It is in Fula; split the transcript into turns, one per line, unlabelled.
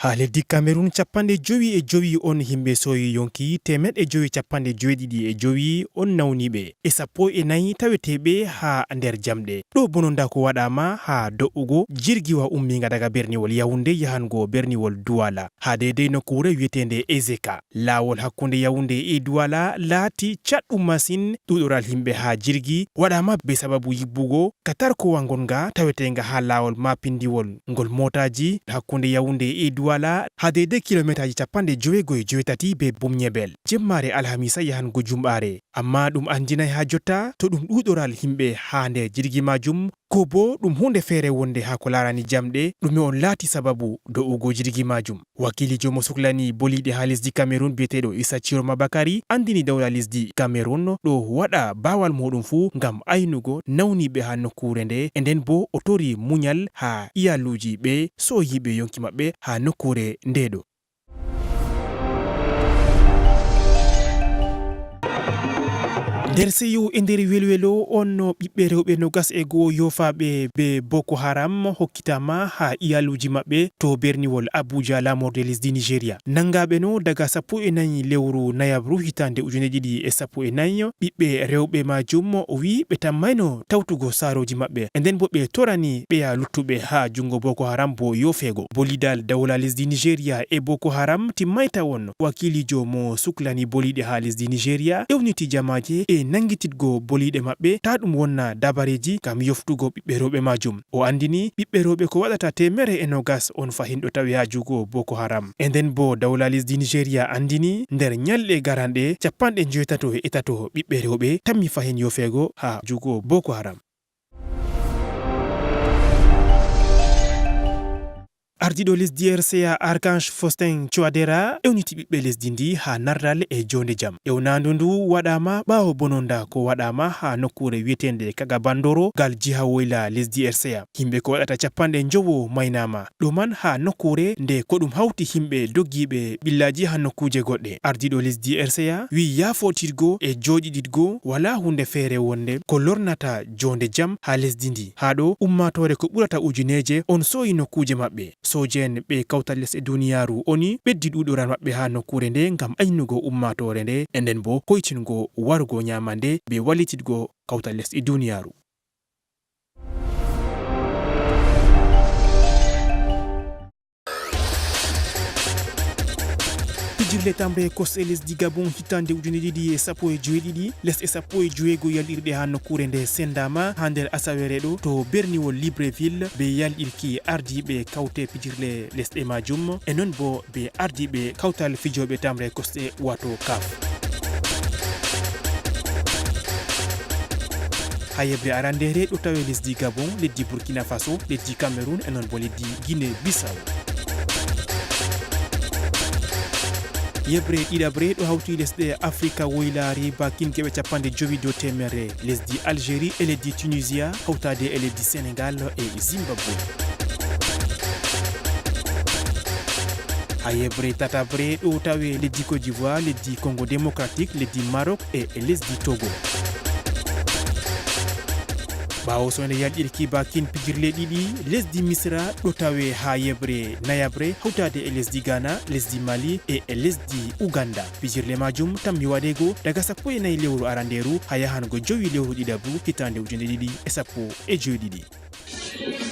ha leddi Cameroon cappande jowi e jowi on himbe soyi yonki temed e jowi cappande joweɗiɗi e jowi on nawniɓe e sappo e nayi taweteɓe ha nder jamɗe ɗo bononda ko waɗama ha do'ugo jirgiwa umminga daga berniwol Yaoundé yahango berniwol Douala ha deydey nokkure wietende Ezeka lawol hakkunde Yaoundé e Douala laati caɗɗum masin ɗuɗoral himɓe ha jirgi waɗama be sababu yibbugo katarkowa gonga tawetenga ha lawol mapindiwol ngol motaji hakkunde Yaoundé e Douala ha deydey kilometaji cappande joweego e joweetati be Bumnyebel jemmare alhamisa yahango jumɓare amma ɗum andinay ha jotta to ɗum ɗuɗoral himɓe ha nder jirgi majum ko bo ɗum hunde feere wonde ha ko larani jamɗe ɗume on laati sababu do'ugo jirgi majum wakilijo mo suklani boliɗe ha lesdi Cameroon biyeteɗo Issa Chiroma Bakary andini dawla lesdi Cameroon ɗo waɗa bawal muɗum fu ngam aynugo nawniɓe ha nokkure nde e nden bo o tori muñal ha iyaluji ɓe soyiɓe yonki maɓɓe ha nokkure ndeɗo. nder seyo e nder welwelo on ɓiɓɓe rewɓe nogas e go'o yofaɓe be Boko Haram hokkitama ha iyaluji maɓɓe to berniwol Abuja lamorde lesdi Nigeria nangaɓe no daga 14 lewru nayabru hitande 2014 ɓiɓɓe rewɓe majum wi ɓe tammayno tawtugo saroji maɓɓe e nden bo ɓe torani ɓeya luttuɓe ha jungo Boko Haram bo yofego bolidal dawla lesdi Nigeria e Boko Haram timmayta won wakilijo mo suklani boliɗe ha lesdi Nigeria ewniti jamaje e nangititgo boliɗe maɓɓe ta ɗum wonna dabareji kam yoftugo ɓiɓɓe rewɓe majum o andini ɓiɓɓe rewɓe ko waɗata 120 on fahin ɗo tawi ha jugo Boko Haram e nden bo dawla lesdi Nigeria andini nder nyalɗe garanɗe 83 ɓiɓɓe rewɓe tammi fahin yofego ha jugo Boko Haram. Ardiɗo lesdi RCA Archange Faustin Touadéra ewniti ɓiɓɓe lesdi ndi ha nardal e jonde jam ewnandu ndu waɗama ɓawo bononda ko waɗama ha nokkure wietende Kaga Bandoro gal jiha woyla lesdi RCA himɓe ko waɗata 50 maynama ɗo man ha nokkure nde ko ɗum hawti himɓe doggiɓe ɓillaji ha nokkuje goɗɗe ardiɗo lesdi RCA wi yafotirgo e joɗiɗitgo wala hunde feere wonde ko lornata jonde jam ha lesdi ndi ha ɗo ummatore ko ɓurata ujuneje on soyi nokkuje maɓɓe sojen ɓe kawtal lesɗe duniyaru oni ɓeddi ɗuɗoral maɓɓe ha nokkure nde ngam aynugo ummatore nde e nden bo koytingo warugo nyamande be wallititgo kawtal lesɗe duniyaru. Pijirle tamre kosɗe lesdi Gabon hitande 2017 lesɗe 17 yalɗirɗe ha nokkure nde sendama ha nder asawere ɗo to berniwol Libreville be yalɗirki ardiɓe kawte pijirle lesɗe majum e non bo be ardiɓe kawtal fijoɓe tamre kosɗe wato CAF. ha yebre arandere ɗo tawe lesdi Gabon leddi Burkina Faso leddi Cameroon e non bo leddi Guinée Bissau. yebre ɗiɗabre ɗo hawti lesɗe Afrika woylari bakin keɓe 50 lesdi Algérie e leddi Tunisia hawtade e leddi Sénégal e Zimbabwe. ha yebre tatabre ɗo tawe leddi Côte d'Ivoire leddi Congo démocratique leddi Maroc e lesdi Togo. ɓawo sonde yalɗirki bakin pijirle ɗiɗi lesdi Misra ɗo tawe ha yebre nayabre hawtade e lesdi Ghana lesdi Mali e lesdi Uganda pijirle majum tammi waɗego daga 14 lewru aranderu ha yahango 5 lewru ɗiɗabru hitande 2017.